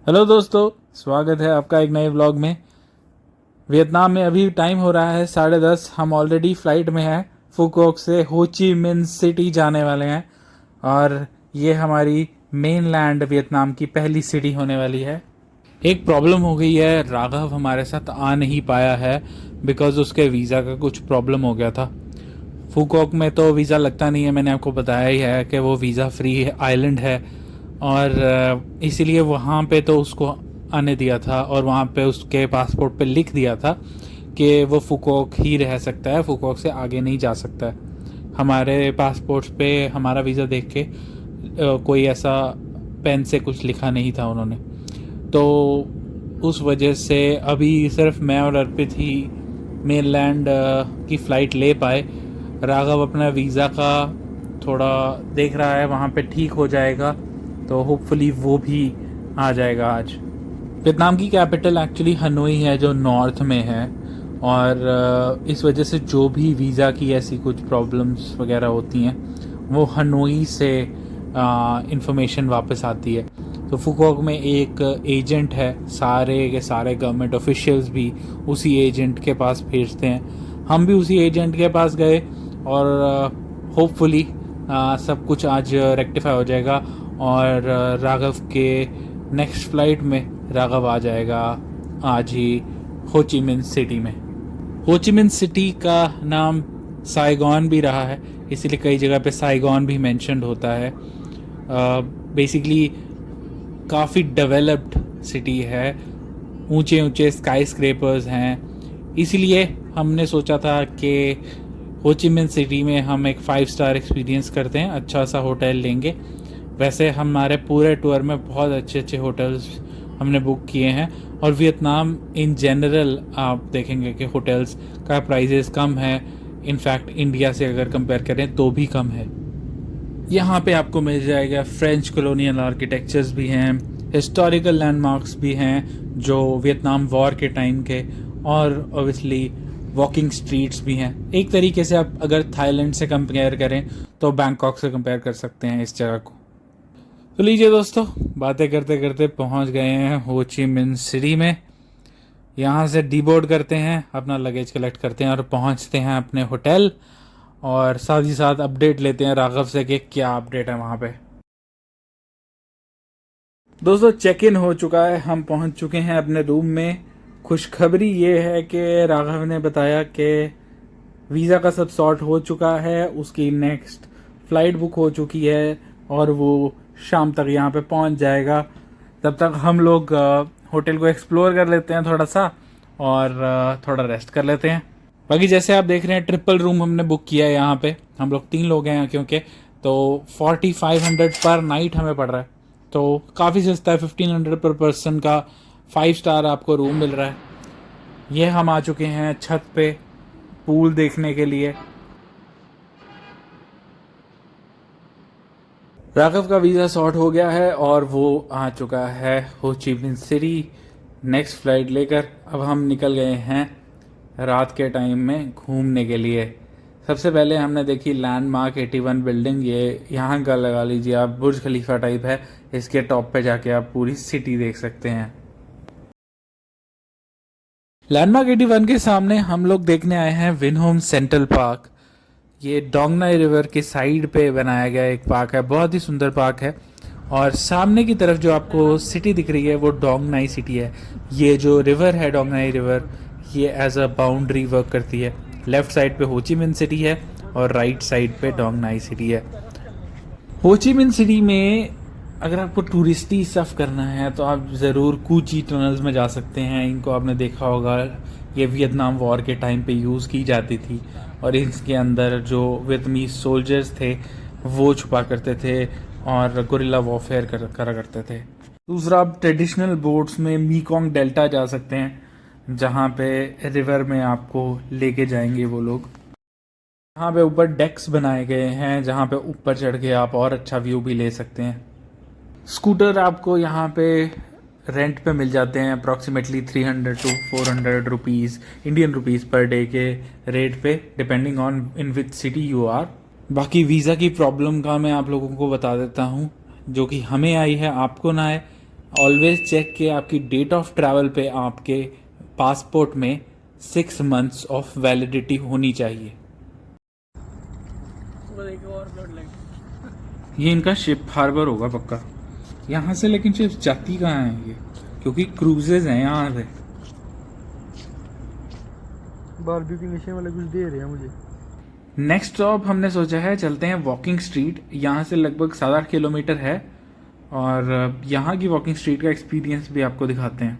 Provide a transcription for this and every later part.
Hello दोस्तों, स्वागत है आपका एक नए व्लॉग में। वियतनाम में अभी टाइम हो रहा है 10:30। हम ऑलरेडी फ़्लाइट में हैं। फुकोक से हो ची मिन सिटी जाने वाले हैं और ये हमारी मेनलैंड वियतनाम की पहली सिटी होने वाली है। एक प्रॉब्लम हो गई है, राघव हमारे साथ आ नहीं पाया है बिकॉज उसके वीज़ा का कुछ प्रॉब्लम हो गया था। फुकोक में तो वीज़ा लगता नहीं है, मैंने आपको बताया ही है कि वो वीज़ा फ्री आइलैंड है और इसीलिए वहाँ पे तो उसको आने दिया था और वहाँ पे उसके पासपोर्ट पे लिख दिया था कि वो फुकोक ही रह सकता है, फुकोक से आगे नहीं जा सकता है। हमारे पासपोर्ट्स पे हमारा वीज़ा देख के कोई ऐसा पेन से कुछ लिखा नहीं था उन्होंने, तो उस वजह से अभी सिर्फ मैं और अर्पित ही मेनलैंड की फ़्लाइट ले पाए। राघव अपना वीज़ा का थोड़ा देख रहा है, वहाँ पे ठीक हो जाएगा तो होपफुली वो भी आ जाएगा आज। वियतनाम की कैपिटल एक्चुअली हनोई है जो नॉर्थ में है और इस वजह से जो भी वीज़ा की ऐसी कुछ प्रॉब्लम्स वगैरह होती हैं वो हनोई से इंफॉर्मेशन वापस आती है। तो फुकोक में एक एजेंट है, सारे के सारे गवर्नमेंट ऑफिशियल्स भी उसी एजेंट के पास भेजते हैं। हम भी उसी एजेंट के पास गए और होपफुली सब कुछ आज रेक्टिफाई हो जाएगा और राघव के नेक्स्ट फ़्लाइट में राघव आ जाएगा आज ही हो ची मिन सिटी में। हो ची मिन सिटी का नाम साइगॉन भी रहा है, इसीलिए कई जगह पे साइगॉन भी मेंशन्ड होता है। बेसिकली काफ़ी डेवलप्ड सिटी है, ऊंचे ऊंचे स्काई स्क्रेपर्स हैं, इसीलिए हमने सोचा था कि हो ची मिन सिटी में हम एक 5 स्टार एक्सपीरियंस करते हैं, अच्छा सा होटल लेंगे। वैसे हमारे पूरे टूर में बहुत अच्छे अच्छे होटल्स हमने बुक किए हैं और वियतनाम इन जनरल आप देखेंगे कि होटल्स का प्राइजेस कम है, इनफैक्ट इंडिया से अगर कंपेयर करें तो भी कम है। यहाँ पे आपको मिल जाएगा फ्रेंच कॉलोनियल आर्किटेक्चर्स भी हैं, हिस्टोरिकल लैंडमार्क्स भी हैं जो वियतनाम वॉर के टाइम के, और ऑब्वियसली वॉकिंग स्ट्रीट्स भी हैं। एक तरीके से आप अगर थाईलैंड से कंपेयर करें तो बैंकॉक से कंपेयर कर सकते हैं इस जगह को। तो लीजिए दोस्तों, बातें करते करते पहुंच गए हैं हो ची मिन सिटी में। यहाँ से डीबोर्ड करते हैं, अपना लगेज कलेक्ट करते हैं और पहुंचते हैं अपने होटल, और साथ ही साथ अपडेट लेते हैं राघव से कि क्या अपडेट है वहाँ पे। दोस्तों, चेक इन हो चुका है, हम पहुंच चुके हैं अपने रूम में। खुशखबरी ये है कि राघव ने बताया कि वीज़ा का सब सॉर्ट हो चुका है, उसकी नेक्स्ट फ़्लाइट बुक हो चुकी है और वो शाम तक यहाँ पे पहुँच जाएगा। तब तक हम लोग होटल को एक्सप्लोर कर लेते हैं थोड़ा सा और थोड़ा रेस्ट कर लेते हैं। बाकी जैसे आप देख रहे हैं, ट्रिपल रूम हमने बुक किया है यहाँ पे। हम लोग 3 लोग हैं क्योंकि, तो 4500 पर नाइट हमें पड़ रहा है, तो काफ़ी सस्ता है। 1500 पर पर्सन का 5 स्टार आपको रूम मिल रहा है। ये हम आ चुके हैं छत पे पूल देखने के लिए। राघव का वीज़ा सॉर्ट हो गया है और वो आ चुका है हो ची मिन सिटी नेक्स्ट फ्लाइट लेकर। अब हम निकल गए हैं रात के टाइम में घूमने के लिए। सबसे पहले हमने देखी लैंडमार्क 81 बिल्डिंग, ये यहाँ का लगा लीजिए आप बुर्ज खलीफा टाइप है। इसके टॉप पे जाके आप पूरी सिटी देख सकते हैं। लैंडमार्क 81 के सामने हम लोग देखने आए हैं विनहोम सेंट्रल पार्क। ये डोंग नाई रिवर के साइड पे बनाया गया एक पार्क है, बहुत ही सुंदर पार्क है। और सामने की तरफ जो आपको सिटी दिख रही है वो डोंग नाई सिटी है। ये जो रिवर है डोंग नाई रिवर, ये एज अ बाउंड्री वर्क करती है। लेफ्ट साइड पे हो ची मिन सिटी है और राइट साइड पे डोंग नाई सिटी है। हो ची मिन सिटी में अगर आपको टूरिस्टी स्टफ करना है तो आप ज़रूर कूची टनल्स में जा सकते हैं। इनको आपने देखा होगा, ये वियतनाम वॉर के टाइम पे यूज़ की जाती थी और इसके अंदर जो वियतनामीज सोल्जर्स थे वो छुपा करते थे और गुरिल्ला वॉरफेयर करा करते थे। दूसरा, आप ट्रेडिशनल बोट्स में मीकोंग डेल्टा जा सकते हैं, जहाँ पे रिवर में आपको लेके जाएंगे वो लोग। यहाँ पे ऊपर डेक्स बनाए गए हैं जहाँ पे ऊपर चढ़ के आप और अच्छा व्यू भी ले सकते हैं। स्कूटर आपको यहाँ पे रेंट पे मिल जाते हैं approximately 300 to 400 rupees Indian rupees per day के रेट पे, depending on in which city you are. बाकी वीज़ा की प्रॉब्लम का मैं आप लोगों को बता देता हूँ, जो कि हमें आई है आपको ना आए। ऑलवेज चेक कि आपकी डेट ऑफ ट्रैवल पे आपके पासपोर्ट में 6 मंथ्स ऑफ वैलिडिटी होनी चाहिए। ये इनका शिप हार्बर होगा पक्का यहाँ से, लेकिन शिप जाती कहाँ है ये, क्योंकि क्रूजेज हैं यहाँ पे। बारबेक्यू नेशन वाले कुछ दे रहे हैं मुझे। नेक्स्ट स्टॉप हमने सोचा है चलते हैं वॉकिंग स्ट्रीट। यहाँ से लगभग 7-8 किलोमीटर है और यहाँ की वॉकिंग स्ट्रीट का एक्सपीरियंस भी आपको दिखाते हैं।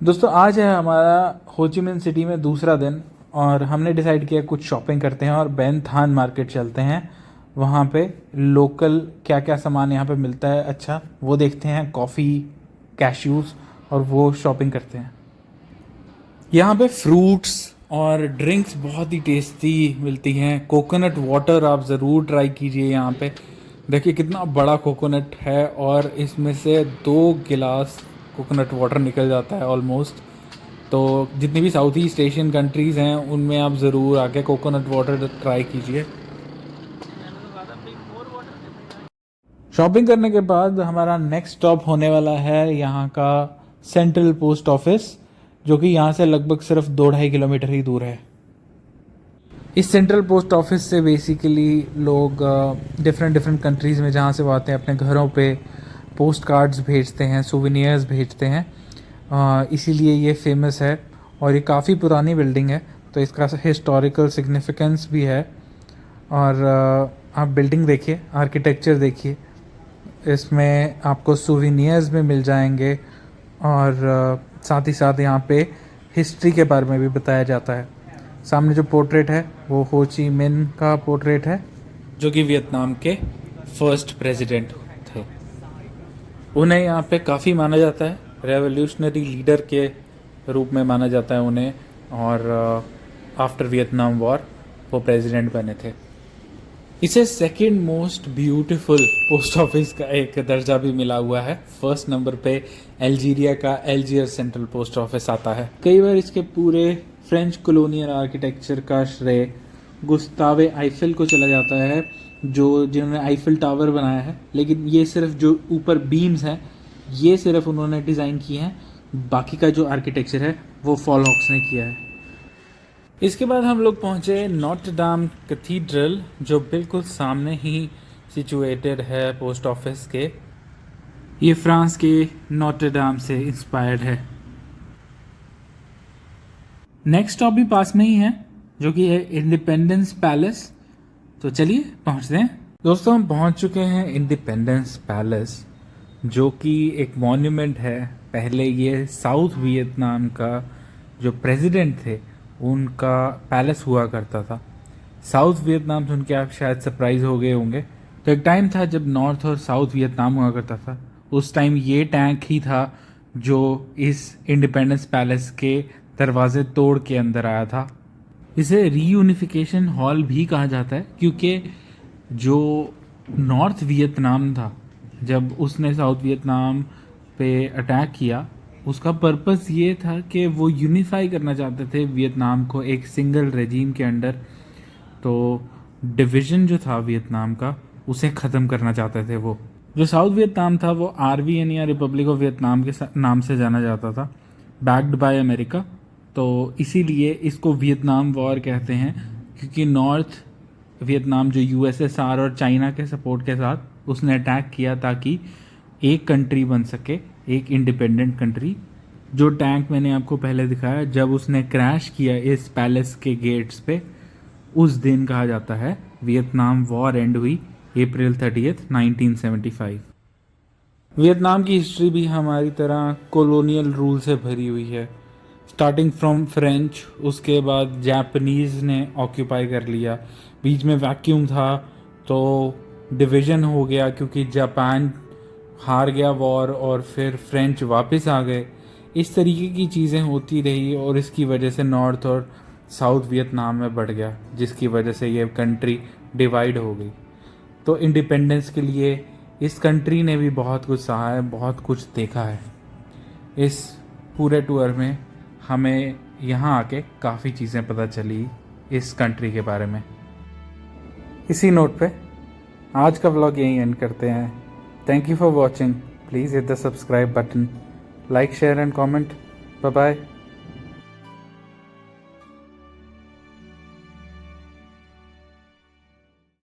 दोस्तों आज है हमारा हो ची मिन सिटी में दूसरा दिन और हमने डिसाइड किया कुछ शॉपिंग करते हैं और बैन थान मार्केट चलते हैं। वहाँ पे लोकल क्या क्या सामान यहाँ पे मिलता है अच्छा वो देखते हैं, कॉफ़ी, कैश्यूज़, और वो शॉपिंग करते हैं। यहाँ पे फ्रूट्स और ड्रिंक्स बहुत ही टेस्टी मिलती हैं। कोकोनट वाटर आप ज़रूर ट्राई कीजिए। यहाँ पे देखिए कितना बड़ा कोकोनट है और इसमें से 2 गिलास कोकोनट वाटर निकल जाता है ऑलमोस्ट। तो जितनी भी साउथ ईस्ट एशियन कंट्रीज़ हैं उनमें आप ज़रूर आके कोकोनट वाटर ट्राई कीजिए। शॉपिंग करने के बाद हमारा नेक्स्ट स्टॉप होने वाला है यहाँ का सेंट्रल पोस्ट ऑफिस, जो कि यहाँ से लगभग सिर्फ 2-2.5 किलोमीटर ही दूर है। इस सेंट्रल पोस्ट ऑफिस से बेसिकली लोग डिफरेंट कंट्रीज़ में जहाँ से वो आते हैं अपने घरों पे पोस्ट कार्ड्स भेजते हैं, सुविनियर्स भेजते हैं। इसीलिए ये फेमस है और ये काफ़ी पुरानी बिल्डिंग है तो इसका हिस्टोरिकल सिग्निफिकेंस भी है। और आप बिल्डिंग देखिए, आर्किटेक्चर देखिए, इसमें आपको सुविनियर्स भी मिल जाएंगे और साथ ही साथ यहाँ पे हिस्ट्री के बारे में भी बताया जाता है। सामने जो पोर्ट्रेट है वो हो ची मिन का पोर्ट्रेट है, जो कि वियतनाम के फर्स्ट प्रेसिडेंट थे। उन्हें यहाँ पे काफ़ी माना जाता है, रेवोल्यूशनरी लीडर के रूप में माना जाता है उन्हें, और आफ्टर वियतनाम वॉर वो प्रेसिडेंट बने थे। इसे second most beautiful post office का एक दर्जा भी मिला हुआ है। फर्स्ट नंबर पे अल्जीरिया का एल्जियर सेंट्रल पोस्ट ऑफिस आता है। कई बार इसके पूरे फ्रेंच कॉलोनियल आर्किटेक्चर का श्रेय गुस्तावे आइफिल को चला जाता है, जिन्होंने आइफिल टावर बनाया है। लेकिन ये सिर्फ जो ऊपर बीम्स हैं ये सिर्फ उन्होंने डिज़ाइन किए हैं, बाकी का जो आर्किटेक्चर है वो फॉलोक्स ने किया है। इसके बाद हम लोग पहुँचे नॉत्र डाम कैथीड्रल, जो बिल्कुल सामने ही सिचुएटेड है पोस्ट ऑफिस के। ये फ्रांस के नॉत्र डाम से इंस्पायर्ड है। नेक्स्ट स्टॉप भी पास में ही है, जो कि है इंडिपेंडेंस पैलेस। तो चलिए पहुंचते हैं। दोस्तों हम पहुंच चुके हैं इंडिपेंडेंस पैलेस, जो कि एक मॉन्यूमेंट है। पहले ये साउथ वियतनाम का जो प्रेसिडेंट थे उनका पैलेस हुआ करता था। साउथ वियतनाम सुन के आप शायद सरप्राइज हो गए होंगे। तो एक टाइम था जब नॉर्थ और साउथ वियतनाम हुआ करता था। उस टाइम ये टैंक ही था जो इस इंडिपेंडेंस पैलेस के दरवाजे तोड़ के अंदर आया था। इसे रीयूनिफिकेशन हॉल भी कहा जाता है, क्योंकि जो नॉर्थ वियतनाम था जब उसने साउथ वियतनाम पे अटैक किया, उसका पर्पस ये था कि वो यूनिफाई करना चाहते थे वियतनाम को एक सिंगल रेजीम के अंडर। तो डिवीज़न जो था वियतनाम का, उसे ख़त्म करना चाहते थे वो। जो साउथ वियतनाम था वो RVN या रिपब्लिक ऑफ वियतनाम के नाम से जाना जाता था, बैक्ड बाय अमेरिका। तो इसीलिए इसको वियतनाम वॉर कहते हैं, क्योंकि नॉर्थ वियतनाम जो USSR और चाइना के सपोर्ट के साथ उसने अटैक किया ताकि एक कंट्री बन सके, एक इंडिपेंडेंट कंट्री। जो टैंक मैंने आपको पहले दिखाया, जब उसने क्रैश किया इस पैलेस के गेट्स पे, उस दिन कहा जाता है वियतनाम वॉर एंड हुई, April 30th 1975। वियतनाम की हिस्ट्री भी हमारी तरह कॉलोनियल रूल से भरी हुई है। स्टार्टिंग फ्रॉम फ्रेंच, उसके बाद जापानीज़ ने ऑक्यूपाई कर लिया, बीच में वैक्यूम था तो डिवीज़न हो गया क्योंकि जापान हार गया वॉर और फिर फ्रेंच वापस आ गए। इस तरीके की चीज़ें होती रही और इसकी वजह से नॉर्थ और साउथ वियतनाम में बढ़ गया, जिसकी वजह से ये कंट्री डिवाइड हो गई। तो इंडिपेंडेंस के लिए इस कंट्री ने भी बहुत कुछ सहा है, बहुत कुछ देखा है। इस पूरे टूर में हमें यहाँ आके काफ़ी चीज़ें पता चली इस कंट्री के बारे में। इसी नोट पे आज का व्लॉग यहीं एंड करते हैं। Thank you for watching. Please hit the subscribe button, like share and comment. Bye bye.